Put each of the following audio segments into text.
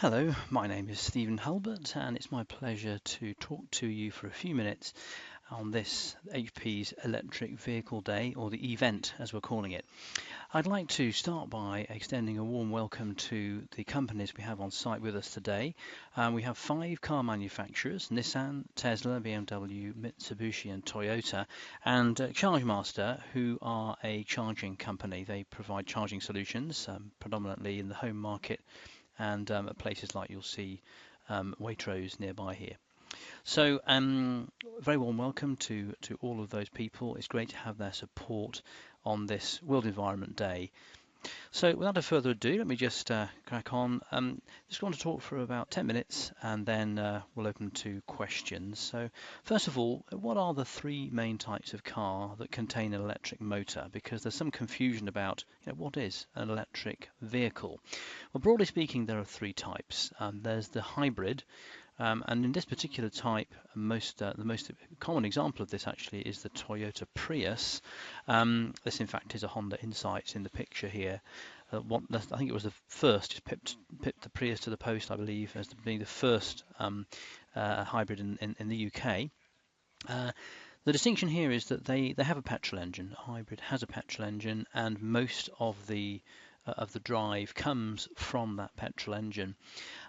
Hello, my name is Stephen Hulbert, and it's my pleasure to talk to you for a few minutes on this HP's Electric Vehicle Day, or the event as we're calling it. I'd like to start by extending a warm welcome to the companies we have on site with us today. We have 5 car manufacturers: Nissan, Tesla, BMW, Mitsubishi and Toyota, and ChargeMaster, who are a charging company. They provide charging solutions predominantly in the home market and at places like you'll see Waitrose nearby here. So very warm welcome to all of those people. It's great to have their support on this World Environment Day. So without further ado, let me just crack on. Just want to talk for about 10 minutes and then we'll open to questions. So first of all, what are the 3 main types of car that contain an electric motor? Because there's some confusion about what is an electric vehicle. Well, broadly speaking, there are 3 types. There's the hybrid, and in this particular type, the most common example of this actually is the Toyota Prius. This, in fact, is a Honda Insight in the picture here. I think it was the first, just pipped the Prius to the post, I believe, as being the first hybrid in the UK. The distinction here is that they have a petrol engine. A hybrid has a petrol engine, and most of the drive comes from that petrol engine.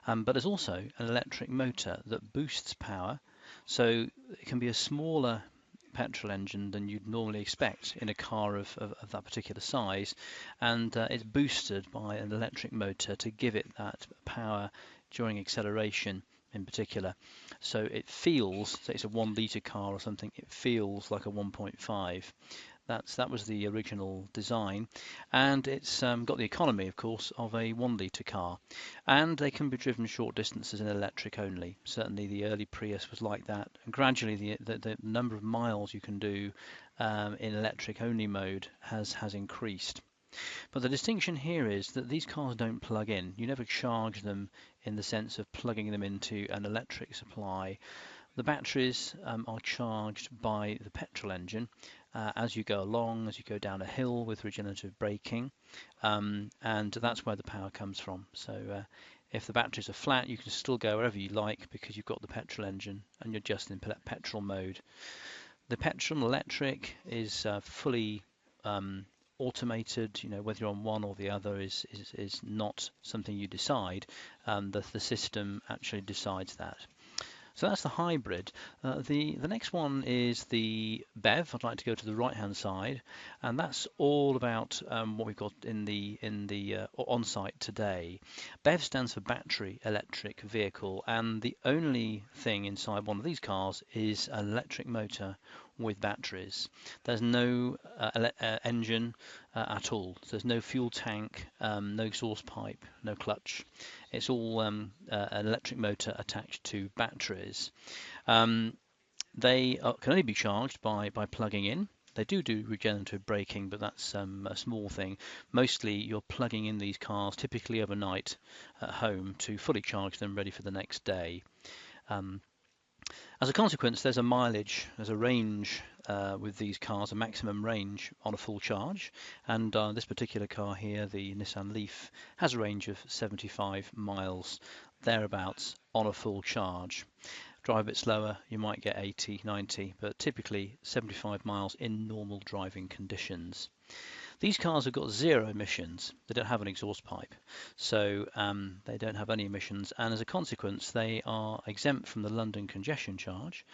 But there's also an electric motor that boosts power, so it can be a smaller petrol engine than you'd normally expect in a car of that particular size, and it's boosted by an electric motor to give it that power during acceleration in particular. So it feels, say it's a 1 litre car or something, it feels like a 1.5. That was the original design, and it's got the economy, of course, of a 1 litre car, and they can be driven short distances in electric only. Certainly the early Prius was like that, and gradually the number of miles you can do in electric only mode has increased. But the distinction here is that these cars don't plug in. You never charge them in the sense of plugging them into an electric supply. The batteries are charged by the petrol engine as you go along, as you go down a hill with regenerative braking, and that's where the power comes from. So if the batteries are flat, you can still go wherever you like because you've got the petrol engine and you're just in petrol mode. The petrol and electric is fully automated. Whether you're on one or the other is not something you decide. The system actually decides that. So that's the hybrid. The next one is the BEV. I'd like to go to the right-hand side, and that's all about what we've got in the on-site today. BEV stands for battery electric vehicle, and the only thing inside one of these cars is an electric motor with batteries. There's no engine at all. So there's no fuel tank, no exhaust pipe, no clutch. It's all an electric motor attached to batteries. They can only be charged by plugging in. They do regenerative braking, but that's a small thing. Mostly you're plugging in these cars typically overnight at home to fully charge them ready for the next day. As a consequence, there's a range with these cars, a maximum range on a full charge, and this particular car here, the Nissan Leaf, has a range of 75 miles thereabouts on a full charge. Drive a bit slower, you might get 80, 90, but typically 75 miles in normal driving conditions. These cars have got 0 emissions. They don't have an exhaust pipe, so they don't have any emissions, and as a consequence they are exempt from the London congestion charge,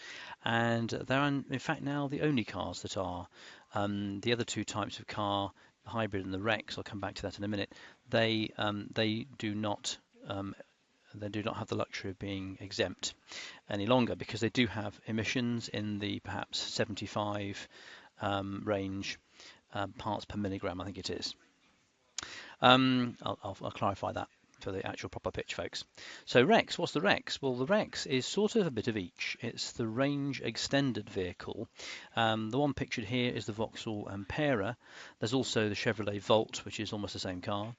and they're in fact now the only cars that are. The other 2 types of car, the hybrid and the Rex, I'll come back to that in a minute, they do not have the luxury of being exempt any longer because they do have emissions in the perhaps 75 range parts per milligram, I think it is. I'll clarify that for the actual proper pitch, folks. So Rex, what's the Rex? Well, the Rex is sort of a bit of each. It's the range extended vehicle. The one pictured here is the Vauxhall Ampera. There's also the Chevrolet Volt, which is almost the same car,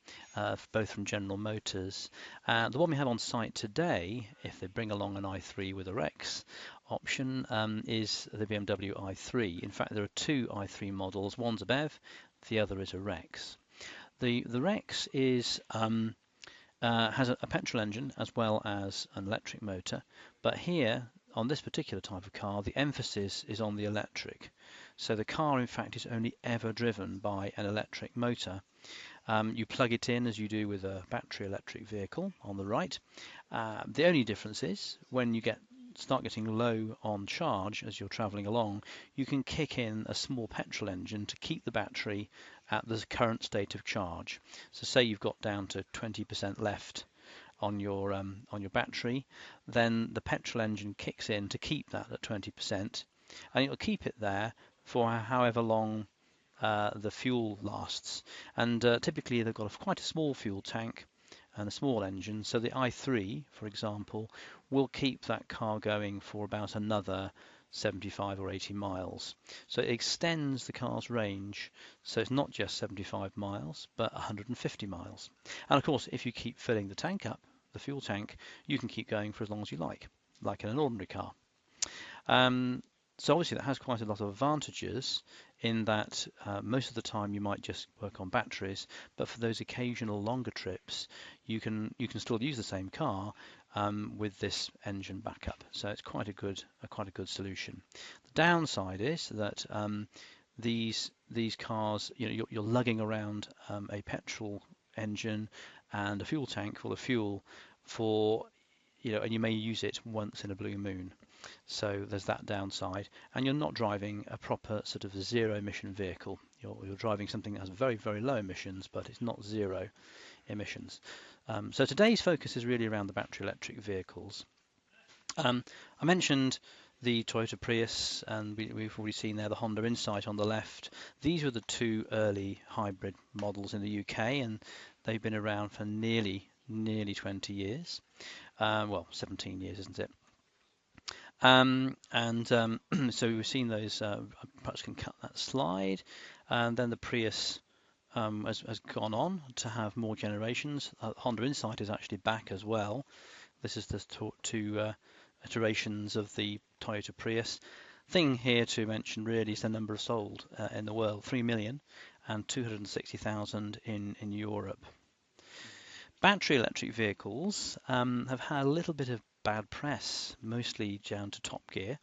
both from General Motors. The one we have on site today, if they bring along an i3 with a Rex option, is the BMW i3. In fact, there are 2 i3 models. One's a BEV, the other is a Rex. The Rex is has a petrol engine as well as an electric motor, but here on this particular type of car the emphasis is on the electric. So the car in fact is only ever driven by an electric motor. You plug it in as you do with a battery electric vehicle on the right. The only difference is when you start getting low on charge as you're travelling along, you can kick in a small petrol engine to keep the battery at the current state of charge. So say you've got down to 20% left on your battery, then the petrol engine kicks in to keep that at 20%, and it'll keep it there for however long the fuel lasts. And typically they've got quite a small fuel tank and a small engine, so the i3, for example, will keep that car going for about another 75 or 80 miles. So it extends the car's range, so it's not just 75 miles, but 150 miles. And of course, if you keep filling the tank up, the fuel tank, you can keep going for as long as you like in an ordinary car. So obviously that has quite a lot of advantages in that most of the time you might just work on batteries, but for those occasional longer trips, you can still use the same car with this engine backup. So it's quite a good solution. The downside is that these cars, you're lugging around a petrol engine and a fuel tank full of fuel for, and you may use it once in a blue moon. So there's that downside, and you're not driving a proper sort of zero emission vehicle. You're driving something that has very, very low emissions, but it's not zero emissions. So today's focus is really around the battery electric vehicles. I mentioned the Toyota Prius, and we've already seen there the Honda Insight on the left. These were the two early hybrid models in the UK, and they've been around for nearly 20 years. Well, 17 years, isn't it? So we've seen those. I perhaps can cut that slide, and then the Prius has gone on to have more generations. Honda Insight is actually back as well. This is the two iterations of the Toyota Prius. Thing here to mention really is the number of sold in the world: 3 million and 260,000 in Europe. Battery electric vehicles have had a little bit of bad press, mostly down to Top Gear.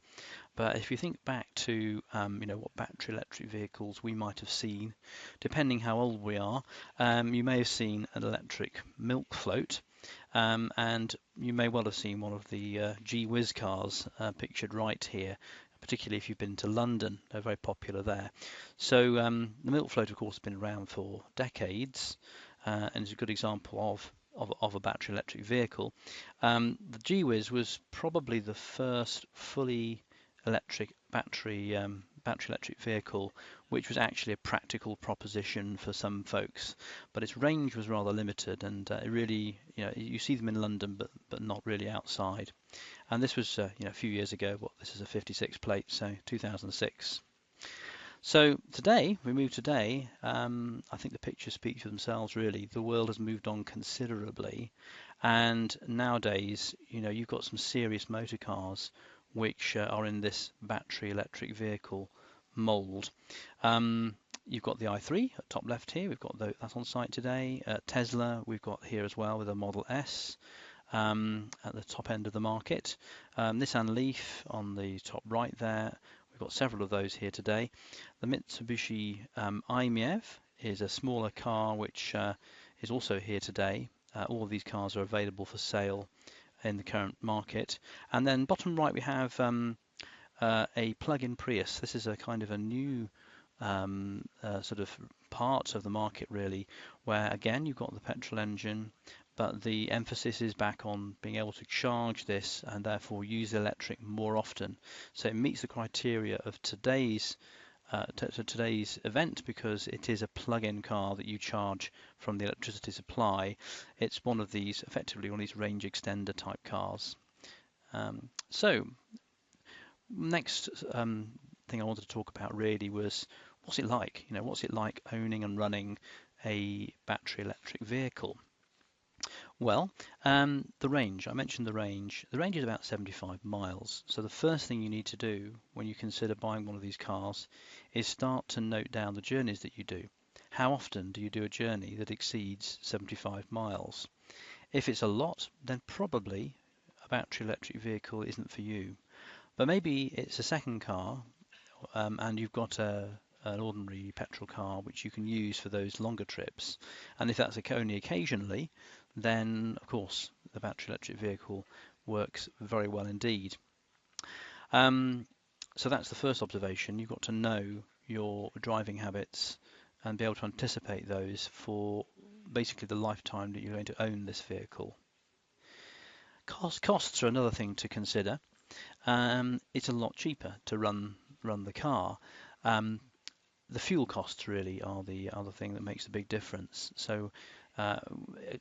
But if you think back to what battery electric vehicles we might have seen, depending how old we are, you may have seen an electric milk float, and you may well have seen one of the Gee Whiz cars pictured right here, particularly if you've been to London. They're very popular there. So the milk float, of course, has been around for decades, and is a good example of a battery electric vehicle. The Gee Whiz was probably the first fully electric battery electric vehicle, which was actually a practical proposition for some folks, but its range was rather limited, and it really, you see them in London, but not really outside. And this was a few years ago. This is a 56 plate, so 2006. So today, I think the pictures speak for themselves really. The world has moved on considerably, and nowadays, you've got some serious motor cars which are in this battery electric vehicle mould. You've got the i3 at top left here. We've got that on site today. Tesla we've got here as well with a Model S at the top end of the market. Nissan Leaf on the top right there. We've got several of those here today. The Mitsubishi i-MiEV is a smaller car which is also here today. All of these cars are available for sale in the current market. And then bottom right we have a plug-in Prius. This is a kind of a new sort of part of the market really, where again you've got the petrol engine, but the emphasis is back on being able to charge this and therefore use electric more often. So it meets the criteria of today's event because it is a plug-in car that you charge from the electricity supply. It's effectively one of these range extender type cars. So next thing I wanted to talk about really was what's it like? What's it like owning and running a battery electric vehicle? Well, the range. I mentioned the range. The range is about 75 miles. So the first thing you need to do when you consider buying one of these cars is start to note down the journeys that you do. How often do you do a journey that exceeds 75 miles? If it's a lot, then probably a battery electric vehicle isn't for you. But maybe it's a second car, and you've got an ordinary petrol car which you can use for those longer trips. And if that's only occasionally, then of course the battery electric vehicle works very well indeed. Um, so that's the first observation. You've got to know your driving habits and be able to anticipate those for basically the lifetime that you're going to own this vehicle. Costs are another thing to consider. It's a lot cheaper to run the car. Um, the fuel costs really are the other thing that makes a big difference. So uh,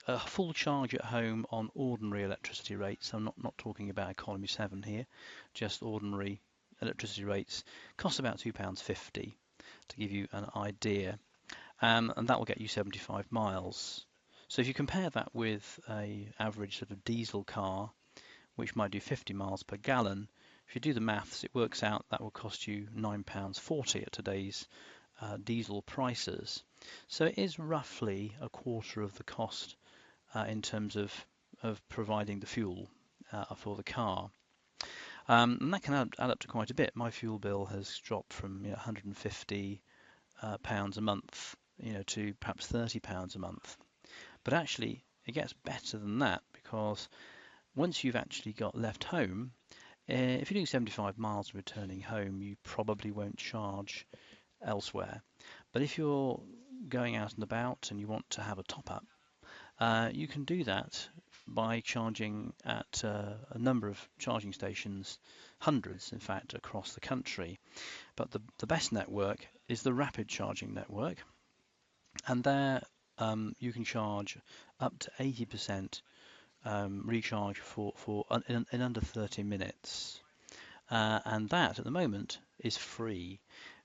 a full charge at home on ordinary electricity rates, I'm not talking about economy 7 here, just ordinary electricity rates, costs about £2.50 to give you an idea, and that will get you 75 miles. So if you compare that with a average sort of diesel car, which might do 50 miles per gallon, if you do the maths, it works out that will cost you £9.40 at today's diesel prices. So it is roughly a quarter of the cost in terms of providing the fuel for the car. And that can add up to quite a bit. My fuel bill has dropped from 150 pounds a month, to perhaps 30 pounds a month. But actually, it gets better than that, because once you've actually got left home, if you're doing 75 miles returning home, you probably won't charge elsewhere. But if you're going out and about and you want to have a top up, you can do that by charging at a number of charging stations, hundreds in fact, across the country. But the best network is the rapid charging network, and there you can charge up to 80% recharge in under 30 minutes. And that at the moment is free.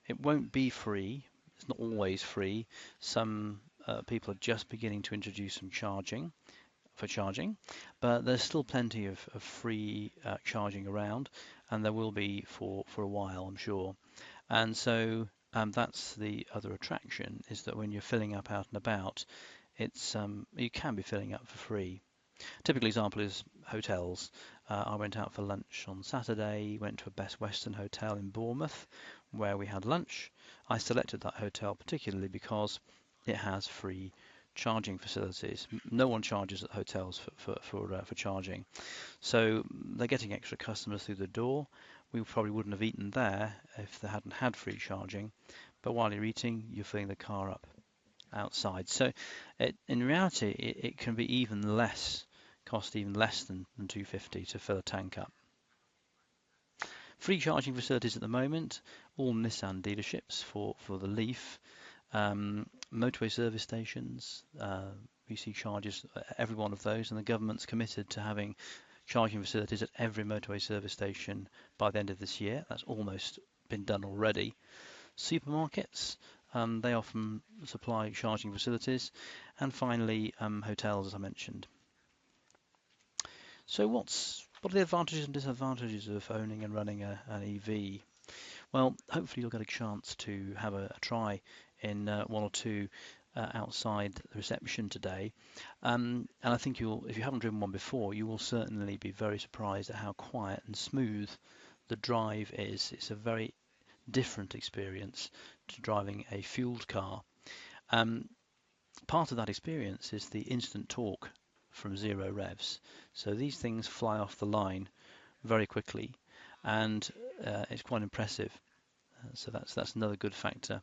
It won't be free. It's not always free. Some people are just beginning to introduce some charging, but there's still plenty of free charging around, and there will be for a while, I'm sure. And so that's the other attraction, is that when you're filling up out and about, you can be filling up for free. Typical example is hotels. I went out for lunch on Saturday, went to a Best Western hotel in Bournemouth where we had lunch. I selected that hotel particularly because it has free charging facilities. No one charges at hotels for charging. So they're getting extra customers through the door. We probably wouldn't have eaten there if they hadn't had free charging. But while you're eating, you're filling the car up outside. So in reality, it can be cost even less than 250 to fill a tank up. Free charging facilities at the moment, all Nissan dealerships for the Leaf, motorway service stations, we see charges at every one of those, and the government's committed to having charging facilities at every motorway service station by the end of this year. That's almost been done already. Supermarkets, they often supply charging facilities, and finally hotels, as I mentioned. So what are the advantages and disadvantages of owning and running an EV? Well, hopefully you'll get a chance to have a try in one or two outside the reception today. And I think if you haven't driven one before, you will certainly be very surprised at how quiet and smooth the drive is. It's a very different experience to driving a fueled car. Part of that experience is the instant torque from 0 revs. So these things fly off the line very quickly, and it's quite impressive. So that's another good factor.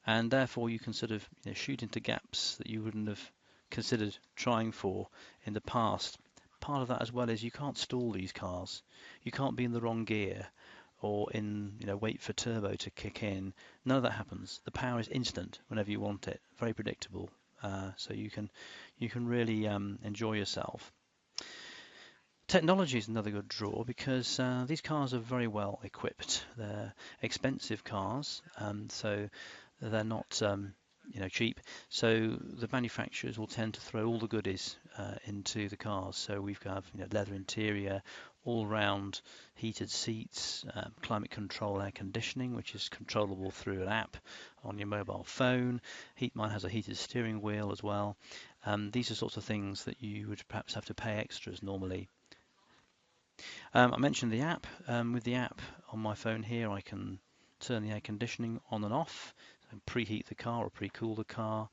And therefore you can sort of shoot into gaps that you wouldn't have considered trying for in the past. Part of that as well is you can't stall these cars. You can't be in the wrong gear or wait for turbo to kick in. None of that happens. The power is instant whenever you want it. Very predictable. So you can really enjoy yourself. Technology is another good draw, because these cars are very well equipped. They're expensive cars, so they're not cheap. So the manufacturers will tend to throw all the goodies into the cars. So we've got leather interior, all-round heated seats, climate control air conditioning, which is controllable through an app on your mobile phone. Mine has a heated steering wheel as well. These are sorts of things that you would perhaps have to pay extras normally. I mentioned the app. With the app on my phone here, I can turn the air conditioning on and off, and preheat the car or pre-cool the car.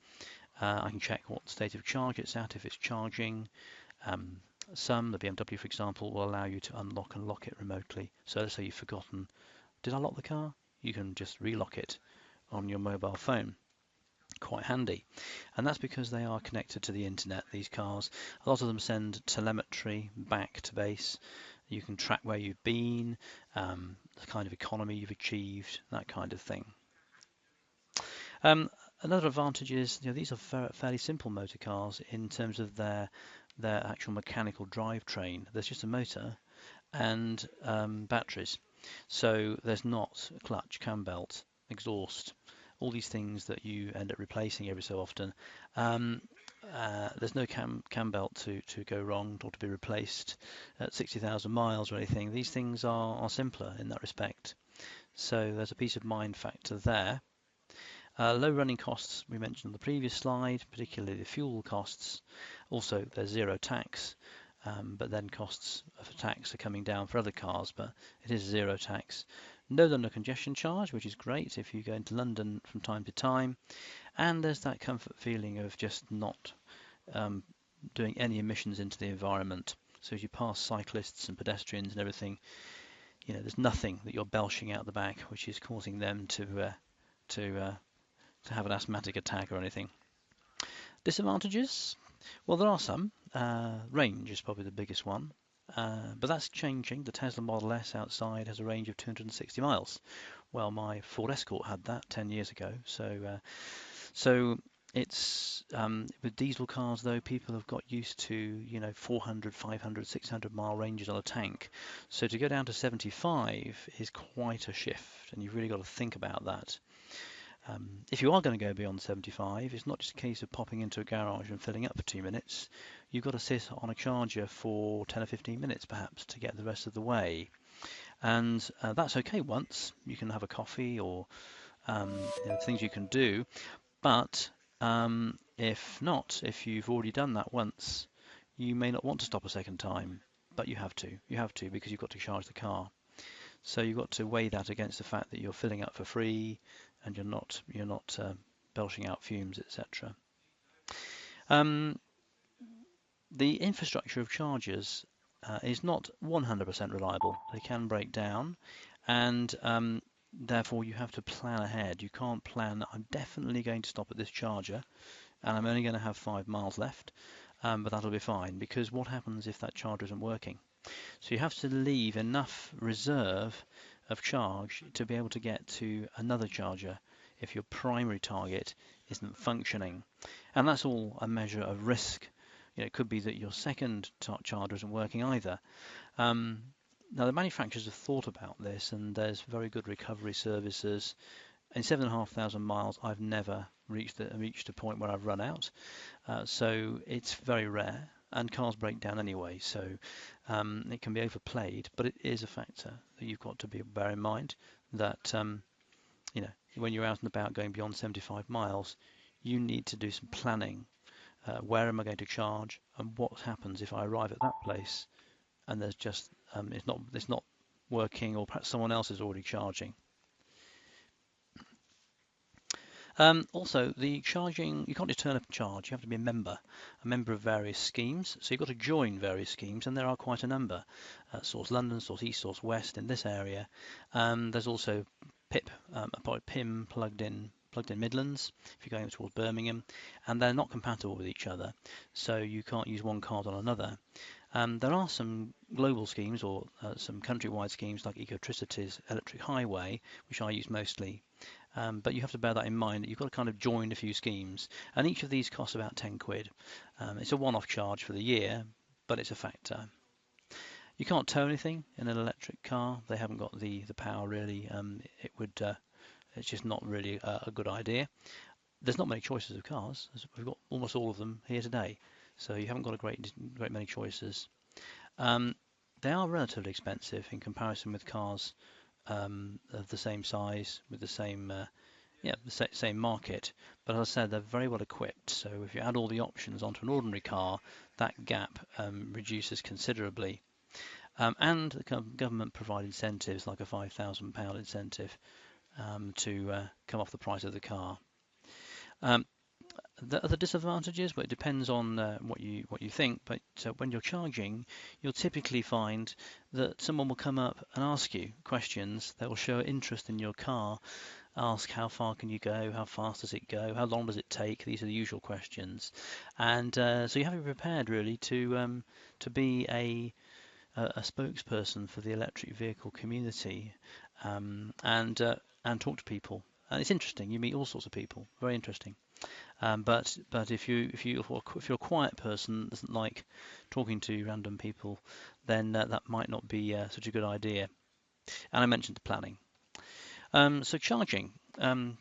I can check what state of charge it's at, if it's charging. The BMW, for example, will allow you to unlock and lock it remotely. So let's say you've forgotten, did I lock the car? You can just relock it on your mobile phone. Quite handy. And that's because they are connected to the internet, these cars. A lot of them send telemetry back to base. You can track where you've been, the kind of economy you've achieved, that kind of thing. Another advantage is, these are fairly simple motor cars in terms of their actual mechanical drivetrain. There's just a motor and batteries. So there's not a clutch, cam belt, exhaust, all these things that you end up replacing every so often. There's no cam belt to go wrong or to be replaced at 60,000 miles or anything. These things are simpler in that respect. So there's a peace of mind factor there. Low running costs we mentioned on the previous slide, particularly the fuel costs. Also, there's zero tax, but then costs of tax are coming down for other cars, but it is zero tax. No London congestion charge, which is great if you go into London from time to time. And there's that comfort feeling of just not doing any emissions into the environment. So as you pass cyclists and pedestrians and everything, there's nothing that you're belching out the back, which is causing them to have an asthmatic attack or anything. Disadvantages? Well, there are some. Range is probably the biggest one, but that's changing. The Tesla Model S outside has a range of 260 miles. Well, my Ford Escort had that 10 years ago. So it's with diesel cars though, people have got used to 400, 500, 600 mile ranges on a tank. So to go down to 75 is quite a shift, and you've really got to think about that. If you are going to go beyond 75, it's not just a case of popping into a garage and filling up for 2 minutes. You've got to sit on a charger for 10 or 15 minutes perhaps to get the rest of the way. And that's okay once. You can have a coffee or things you can do. But if you've already done that once, you may not want to stop a second time, but you have to. You have to because you've got to charge the car. So you've got to weigh that against the fact that you're filling up for free and you're not belching out fumes, etc. The infrastructure of chargers is not 100% reliable. They can break down, and therefore you have to plan ahead. You can't plan, I'm definitely going to stop at this charger and I'm only going to have 5 miles left, but that'll be fine, because what happens if that charger isn't working? So you have to leave enough reserve of charge to be able to get to another charger if your primary target isn't functioning. And that's all a measure of risk. It could be that your second charger isn't working either. Now the manufacturers have thought about this, and there's very good recovery services. In 7,500 miles, I've never reached a point where I've run out. So it's very rare, and cars break down anyway, so it can be overplayed, but it is a factor that you've got to bear in mind, that when you're out and about going beyond 75 miles, you need to do some planning. Where am I going to charge, and what happens if I arrive at that place and there's just it's not working, or perhaps someone else is already charging. Also, the charging, you can't just turn up and charge. You have to be a member of various schemes. So you've got to join various schemes, and there are quite a number. Source London, Source East, Source West in this area. There's also PIM plugged in Midlands if you're going towards Birmingham, and they're not compatible with each other, so you can't use one card on another. There are some global schemes or some countrywide schemes like Ecotricity's Electric Highway, which I use mostly. But you have to bear that in mind, that you've got to kind of join a few schemes, and each of these costs about 10 quid. It's a one-off charge for the year, but it's a factor. You can't tow anything in an electric car. They haven't got the power really. It's just not really a good idea. There's not many choices of cars. We've got almost all of them here today, so you haven't got a great many choices. They are relatively expensive in comparison with cars of the same size with the same same market. But as I said, they're very well equipped. So if you add all the options onto an ordinary car, that gap reduces considerably. And the government provide incentives like a £5,000 incentive to come off the price of the car. The other disadvantages, well, it depends on what you think, but when you're charging, you'll typically find that someone will come up and ask you questions that will show interest in your car. Ask how far can you go, how fast does it go, how long does it take? These are the usual questions, and so you have to be prepared really to be a spokesperson for the electric vehicle community, and talk to people. And it's interesting. You meet all sorts of people. Very interesting. But if you're a quiet person that doesn't like talking to random people, then that might not be such a good idea. And I mentioned the planning. So charging. One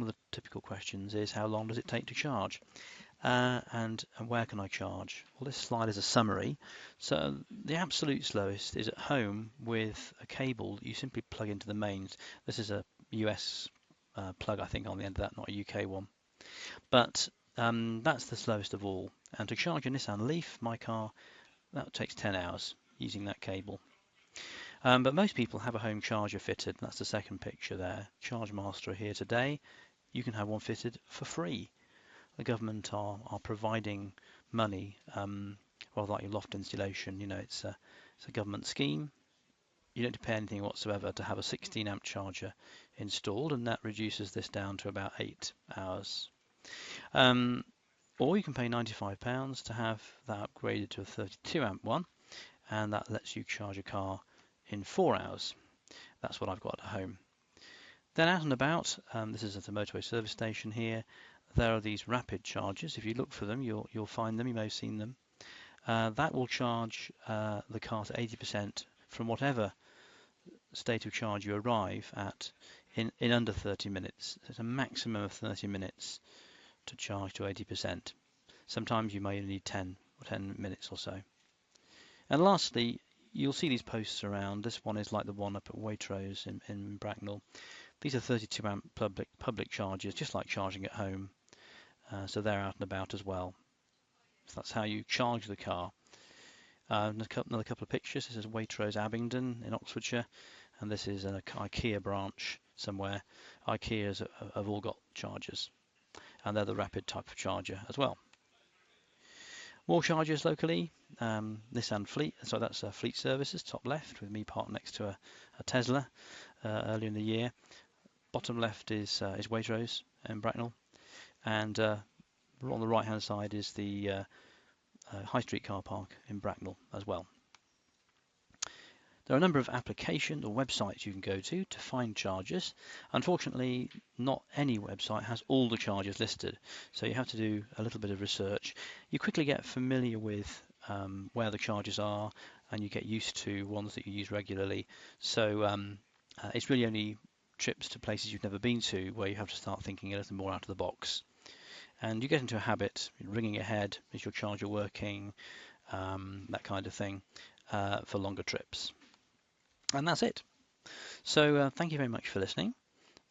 of the typical questions is how long does it take to charge? And where can I charge? Well, this slide is a summary. So the absolute slowest is at home with a cable that you simply plug into the mains. This is a US plug, I think, on the end of that, not a UK one. But that's the slowest of all. And to charge a Nissan Leaf, my car, that takes 10 hours using that cable. But most people have a home charger fitted. That's the second picture there. ChargeMaster are here today. You can have one fitted for free. The government are providing money, rather like your loft installation. You know, it's a government scheme. You don't have to pay anything whatsoever to have a 16 amp charger installed, and that reduces this down to about 8 hours. Or you can pay £95 to have that upgraded to a 32 amp one, and that lets you charge a car in 4 hours. That's what I've got at home. Then out and about, this is at a motorway service station here, there are these rapid chargers. If you look for them, you'll find them. You may have seen them. That will charge the car to 80% from whatever state of charge you arrive at in under 30 minutes. It's a maximum of 30 minutes to charge to 80%. Sometimes you may only need 10 minutes or so. And lastly, you'll see these posts around. This one is like the one up at Waitrose in Bracknell. These are 32 amp public chargers, just like charging at home. So they're out and about as well. So that's how you charge the car. Another couple of pictures. This is Waitrose Abingdon in Oxfordshire, and this is an IKEA branch somewhere. IKEAs have all got chargers, and they're the rapid type of charger as well. More chargers locally. Nissan Fleet, so that's Fleet Services, top left, with me parked next to a Tesla earlier in the year. Bottom left is Waitrose in Bracknell, and on the right hand side is the High Street car park in Bracknell as well. There are a number of applications or websites you can go to find chargers. Unfortunately, not any website has all the chargers listed, so you have to do a little bit of research. You quickly get familiar with where the chargers are, and you get used to ones that you use regularly. So it's really only trips to places you've never been to where you have to start thinking a little more out of the box. And you get into a habit, ringing ahead, is your charger working, that kind of thing, for longer trips. And that's it. So thank you very much for listening,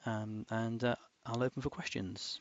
and I'll open for questions.